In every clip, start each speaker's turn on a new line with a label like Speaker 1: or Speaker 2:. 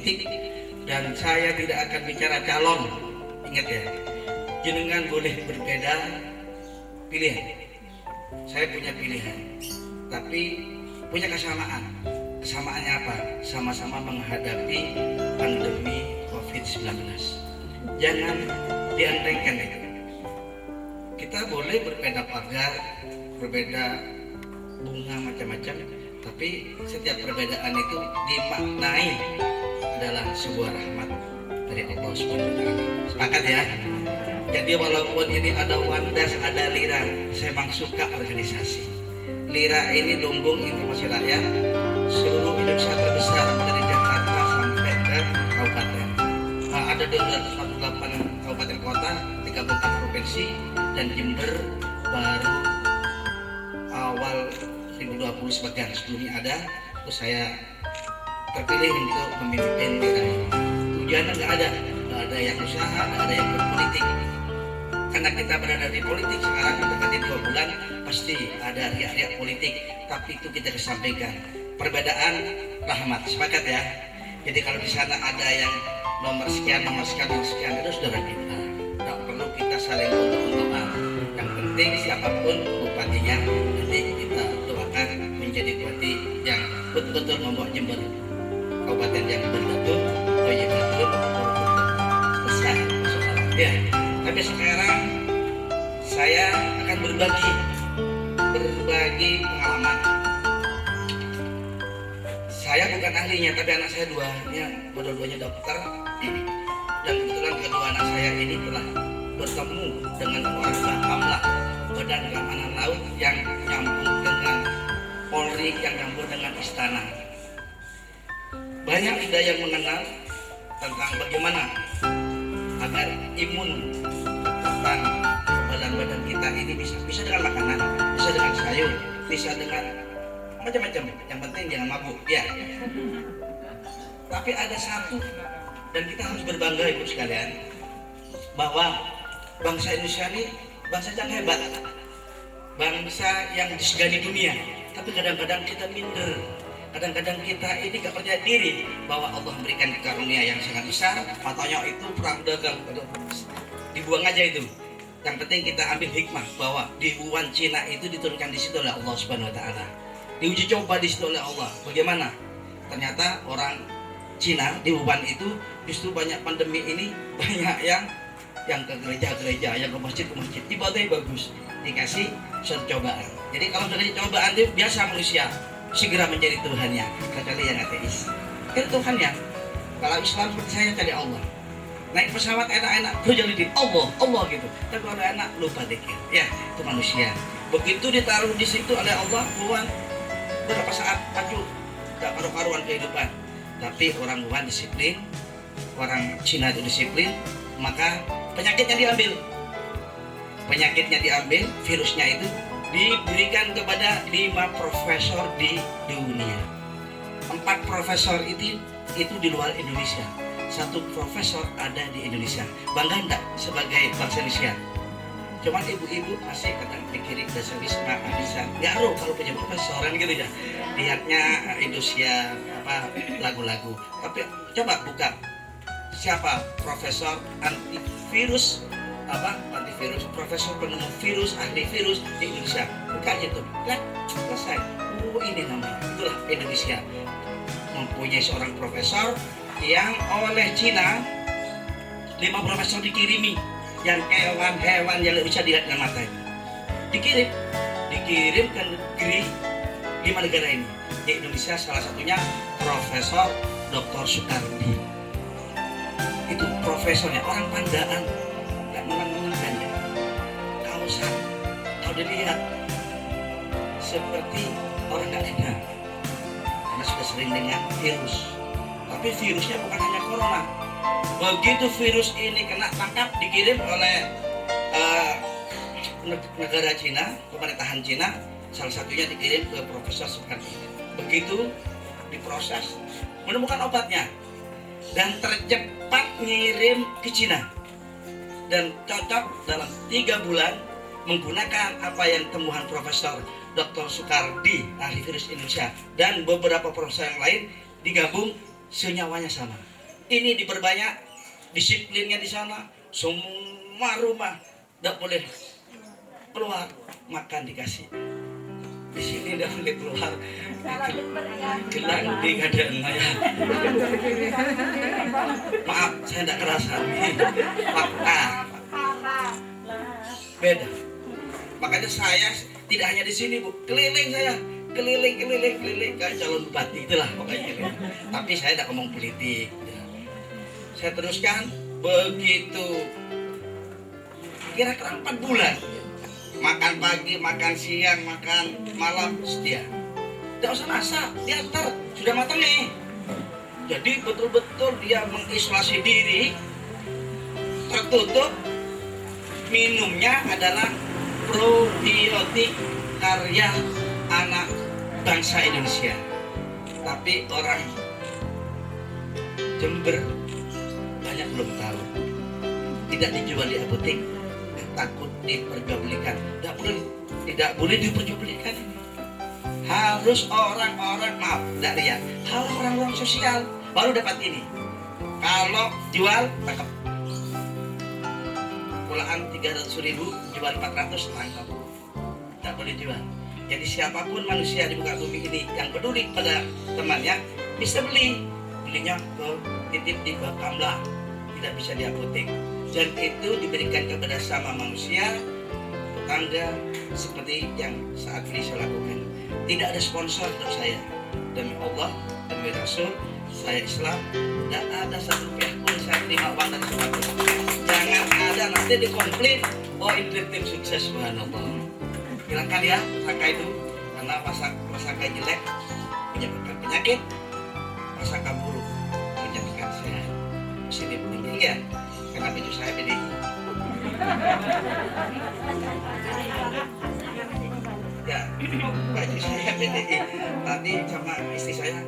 Speaker 1: politik, dan saya tidak akan bicara calon. Ingat ya, jenengan boleh berbeda pilihan, saya punya pilihan, tapi punya kesamaan. Kesamaannya apa? Sama-sama menghadapi pandemi COVID-19. Jangan dientengkan itu. Kita boleh berbeda pagar, berbeda bunga macam-macam, tapi setiap perbedaan itu dimaknai adalah sebuah rahmat dari Allah Subhanahu wa taala. Sepakat ya? Jadi walaupun ini ada Wandas, ada Lira, saya memang suka organisasi. Lira ini lumbung informasi rakyat seluruh Indonesia terbesar dari Jakarta sampai ke kabupaten. Ada 248 kabupaten kota, 34 provinsi, dan Jember baru awal 2020 sebagian sebelumnya ada. Terus saya terpilih untuk memimpin Lira ini. Tujuannya nggak ada yang usaha, nggak ada yang berpolitik. Karena kita berada di politik sekarang, mendekati 2 bulan, pasti ada riak-riak politik, tapi itu kita kesampaikan. Perbedaan rahmat, sepakat ya. Jadi kalau di sana ada yang nomor sekian, itu saudara kita. Tak perlu kita saling untung-untungan. Yang penting siapapun bupatinya, nanti kita doakan menjadi bupati yang betul-betul membawa Jember, kabupaten yang berdatum, selesai persoalan. Ya. Tapi sekarang saya akan berbagi pengalaman. Saya bukan ahlinya, tapi anak saya dua-duanya dokter, dan kebetulan kedua anak saya ini telah bertemu dengan orang Bakamla, Badan Keamanan Laut, yang nyambung dengan Polri, yang nyambung dengan Istana. Banyak tidak yang mengenal tentang bagaimana agar imun tentang badan-badan kita ini bisa dengan makanan, bisa dengan sayur, bisa dengan macam-macam. Yang penting jangan mabuk ya. Tapi ada satu, dan kita harus berbangga ibu sekalian, bahwa bangsa Indonesia ini bangsa yang hebat, bangsa yang disegani dunia. Tapi kadang-kadang kita minder, kadang-kadang kita ini gak percaya diri bahwa Allah memberikan karunia yang sangat besar. Matanya itu perang dagang, dibuang aja itu. Yang penting kita ambil hikmah bahwa di Wuhan Cina itu diturunkan di situ oleh Allah Subhanahu wa taala. Diuji coba di situ oleh Allah. Bagaimana? Ternyata orang Cina di Wuhan itu justru banyak pandemi ini, banyak yang ke gereja-gereja, yang ke masjid, ibadahnya bagus. Dikasih suatu cobaan. Jadi kalau dari cobaan itu biasa manusia segera menjadi Tuhannya, kecuali yang ateis. Itu Tuhannya. Kalau Islam percaya cari Allah. Naik pesawat enak-enak, berjalin Allah gitu. Tapi kalau enak lupa dikit. Ya, itu manusia. Begitu ditaruh di situ oleh Allah, Wuhan berapa saat maju, gak karu-karuan kehidupan. Tapi orang Wuhan disiplin, orang Cina itu disiplin, maka penyakitnya diambil, virusnya itu diberikan kepada 5 profesor di dunia. 4 profesor itu di luar Indonesia, 1 profesor ada di Indonesia. Bangga enggak sebagai bangsa Indonesia? Cuman ibu-ibu masih kadang pikirin dasar wisma, bisa garuh kalau punya profesoran gitu ya. Lihatnya Indonesia lagu-lagu. Tapi coba buka siapa profesor antivirus, profesor penemu virus, ahli virus di Indonesia. Buka YouTube, lihat selesai. Ini namanya, itulah Indonesia. Mempunyai seorang profesor yang oleh Cina 5 profesor dikirimi, yang hewan-hewan yang bisa dilihat dengan mata ini. Dikirim ke negeri 5 negara ini. Di Indonesia salah satunya Profesor Dr. Soekardi. Itu profesornya, orang Pandaan, nggak menang-menangkan ya. Kalau dilihat seperti orang nggak enak, karena sudah sering dengan virus. Tapi virusnya bukan hanya corona. Begitu virus ini kena tangkap, dikirim oleh negara Cina, pemerintahan Cina, salah satunya dikirim ke Profesor Soekardi. Begitu diproses, menemukan obatnya, dan tercepat ngirim ke Cina, dan cocok dalam 3 bulan menggunakan apa yang temuan Profesor Dr. Soekardi, ahli virus Indonesia, dan beberapa profesor yang lain digabung, senyawanya sama. Ini diperbanyak disiplinnya di sana. Semua rumah tidak boleh keluar, makan dikasih. Di sini tidak boleh keluar. Gelang di keadaan saya. Maaf, saya tidak kerasa. Fakta. Beda. Makanya saya tidak hanya di sini, Bu. Keliling saya. Keliling kayak calon bupati itulah pokoknya. Tapi saya tidak ngomong politik. Saya teruskan begitu kira-kira 4 bulan. Makan pagi, makan siang, makan malam sedia. Tidak usah masak, diantar, sudah matang nih. Jadi betul-betul dia mengisolasi diri, tertutup. Minumnya adalah probiotik karya anak bangsa Indonesia. Tapi orang Jember banyak belum tahu. Tidak dijual di apotek, takut diperjualbelikan. Tidak boleh diperjualbelikan ini. Harus orang-orang, maaf, tidak lihat, harus orang-orang sosial baru dapat ini. Kalau jual, tangkap. Pulaan 300.000, jual 400, tangkap. Tidak boleh jual. Jadi siapapun manusia di muka bumi ini yang peduli pada temannya bisa beli. Belinya ke titip di Bakamla, tidak bisa di apotek. Dan itu diberikan kepada sama manusia, tetangga, seperti yang saat ini saya lakukan. Tidak ada sponsor untuk saya. Demi Allah, demi Rasul, saya Islam. Tidak ada satu pihak pun saya terima uang dari sesuatu. Jangan ada nanti dikomplain, oh ini tim sukses, subhanallah. Hilangkan ya prasangka itu, karena prasangka jelek menyebabkan penyakit, prasangka buruk menjadikan sehat. Positif tinggi ya, karena baju saya beda. Ya, baju saya BDI. Tadi sama istri saya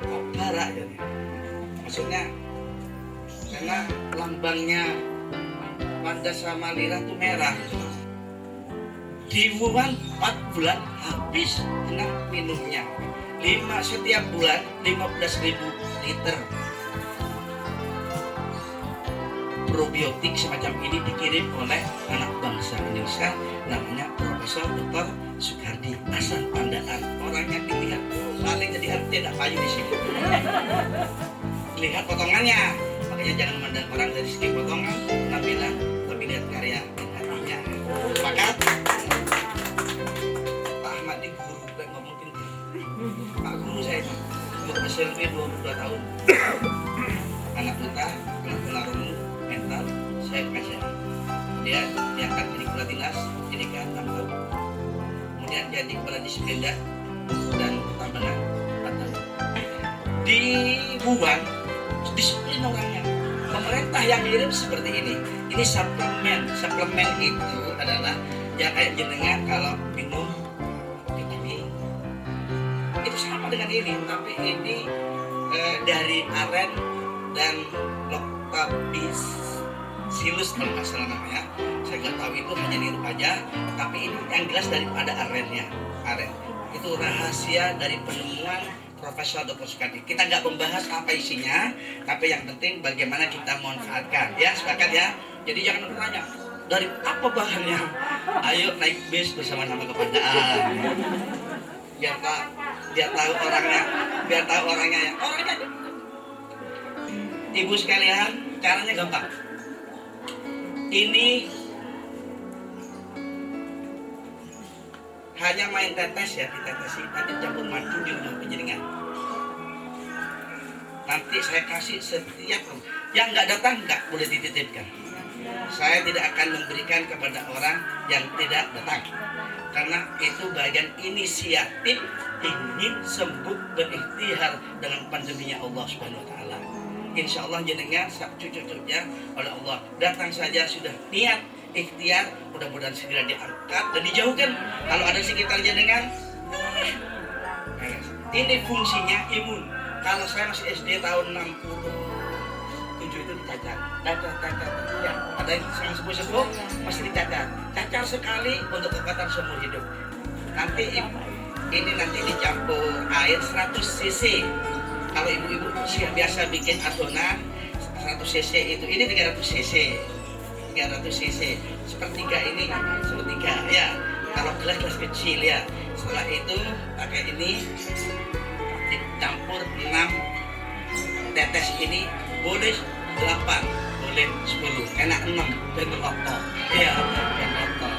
Speaker 1: kok bara ya. Maksudnya karena lambangnya Panda sama Lira tuh merah. Di Wuhan 4 bulan habis kena minumnya. Setiap bulan 15.000 liter probiotik semacam ini dikirim oleh anak bangsa Indonesia, namanya Profesor Dr. Soekardi, asal Pandaan. Orangnya dilihat paling jadi harus tidak payu di sini. Lihat potongannya, makanya jangan memandang orang dari segi potongan, penampilan, tapi lihat karya dan hatinya. Sepakat? Pak Ahmad ini guru, bukan ngomong pintar. Pak guru saya itu, guru SMP 22 tahun. Anak buta, anak tunarungu, mental, saya passion. Kemudian diangkat jadi kepala dinas pendidikan 6 tahun. Kemudian jadi kepala Dispenda dan pertambangan 4 tahun. Di Wuhan disiplin orangnya. Pemerintah yang ngirim seperti ini. Ini suplemen itu adalah yang kayak jenengan kalau minum vitamin itu sama dengan ini, tapi ini dari aren dan Lactobacillus kalau nggak salah namanya. Saya nggak tahu itu, hanya niru aja. Tapi ini yang jelas daripada arennya. Aren itu rahasia dari penemuan Profesor Dr. Soekardi. Kita nggak membahas apa isinya, tapi yang penting bagaimana kita manfaatkan. Ya, sepakat ya. Jadi jangan bertanya dari apa bahannya. Ayo naik bis bersama-sama ke Pandaan. Biar tahu orangnya, ya. Orangnya. Ibu sekalian, caranya gampang. Ini hanya main tetes ya, ditetesi, nanti campur madu di rumah penjaringan. Nanti saya kasih setiap yang nggak datang nggak boleh dititipkan. Saya tidak akan memberikan kepada orang yang tidak datang, karena itu bagian inisiatif ingin sembuh berikhtiar dengan pandeminya Allah Subhanahu Wa Taala. Insya Allah jenengan cucu-cucunya oleh Allah datang saja sudah niat ikhtiar, mudah-mudahan segera diangkat dan dijauhkan. Kalau ada sekitar jenengan, ini fungsinya imun. Kalau saya masih SD tahun 67 itu dicacar, ya, ada yang sepuh-sepuh masih dicacar, cacar sekali untuk kekuatan seumur hidup. Nanti ini nanti dicampur air 100 cc Kalau ibu-ibu sih biasa bikin adonan 100 cc itu, ini 300 cc. 300 cc. Sepertiga ini, sepertiga ya. Kalau gelas kecil ya. Setelah itu pakai ini dicampur 6 tetes ini, boleh 8, boleh 10, enak 6 dan berotot. Iya, dan berotot.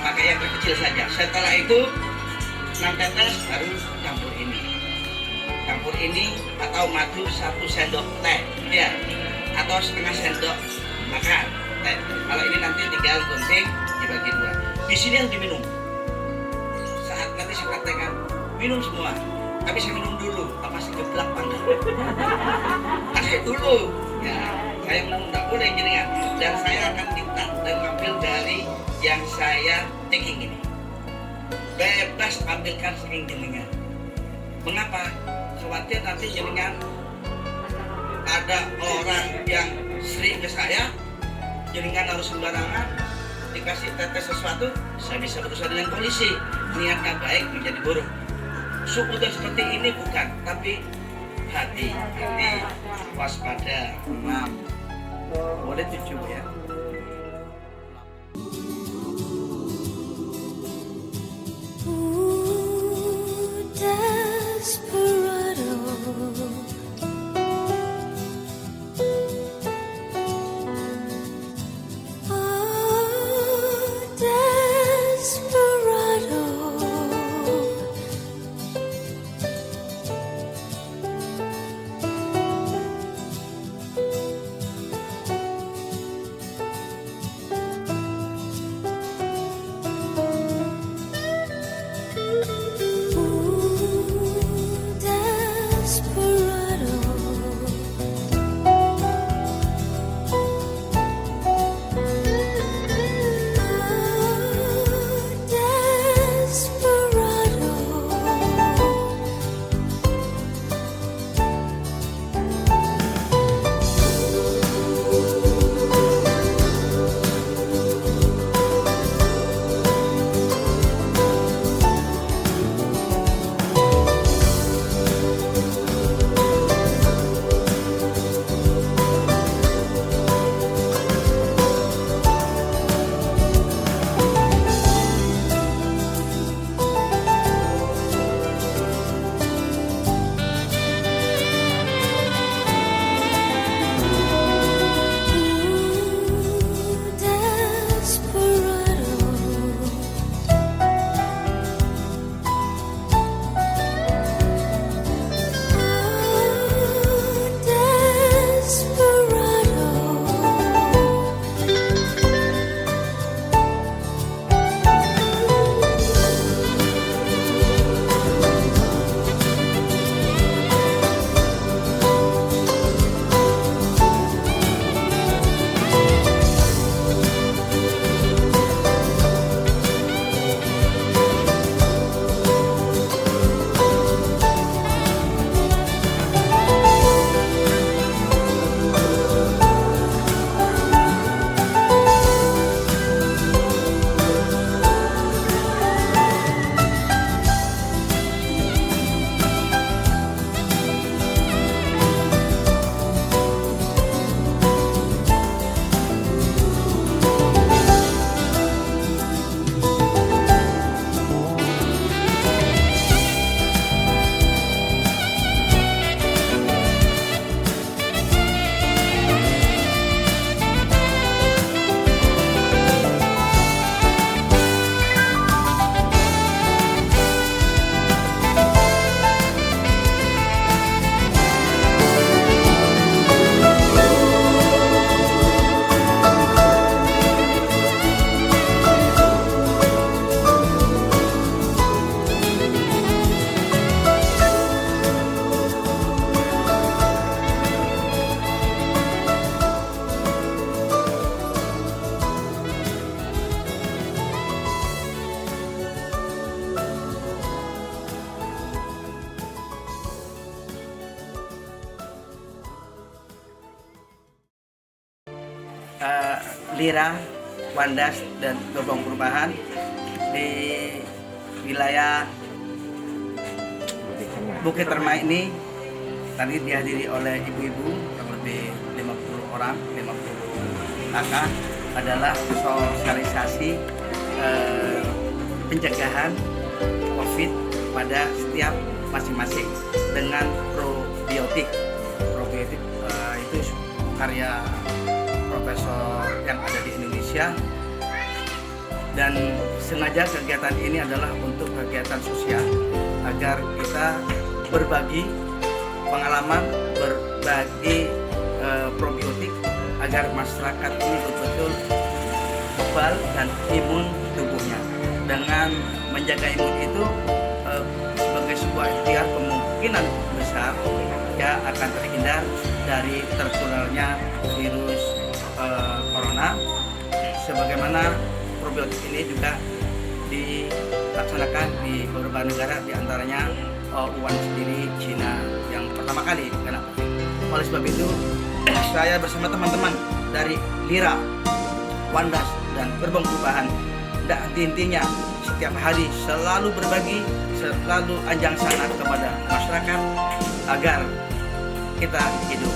Speaker 1: Pakai yang kecil saja. Setelah itu 6 tetes baru campur ini. Campur ini atau madu 1 sendok teh, ya, atau setengah sendok makan teh. Kalau ini nanti tinggal gunting dibagi 2. Di sini yang diminum. Saat nanti saya katakan minum semua, tapi saya minum dulu. Apa sih geblak enggak? Kasih dulu. Ya, saya minum enggak boleh jenengan. Dan saya akan minta dan ambil dari yang saya taking ini. Bebas ambilkan saking jenengan. Mengapa? Khawatir nanti jenengan ada orang yang sering ke saya, jenengan harus sembarangan dikasih tetes sesuatu, saya bisa berusaha dengan polisi. Niatnya baik menjadi buruk. Suku dan seperti ini bukan, tapi hati waspada. Boleh 7 ya. Lira, Wandas, dan Gerbong Perubahan di wilayah Bukit Terma ini tadi dihadiri oleh ibu-ibu yang lebih 50 orang, 50 kakak, adalah sosialisasi pencegahan COVID pada setiap masing-masing dengan probiotik. Probiotik itu karya profesor yang ada di Indonesia, dan sengaja kegiatan ini adalah untuk kegiatan sosial agar kita berbagi pengalaman, berbagi probiotik agar masyarakat ini betul-betul kebal dan imun tubuhnya. Dengan menjaga imun itu sebagai sebuah ikhtiar, kemungkinan besar ya akan terhindar dari tertularnya virus corona. Sebagaimana probiotik ini juga dilaksanakan di beberapa negara, diantaranya Wuhan sendiri, Cina yang pertama kali kena. Oleh sebab itu saya bersama teman-teman dari Lira, Wandas, dan Gerbong Perubahan intinya setiap hari selalu berbagi, selalu ajang sana kepada masyarakat agar kita hidup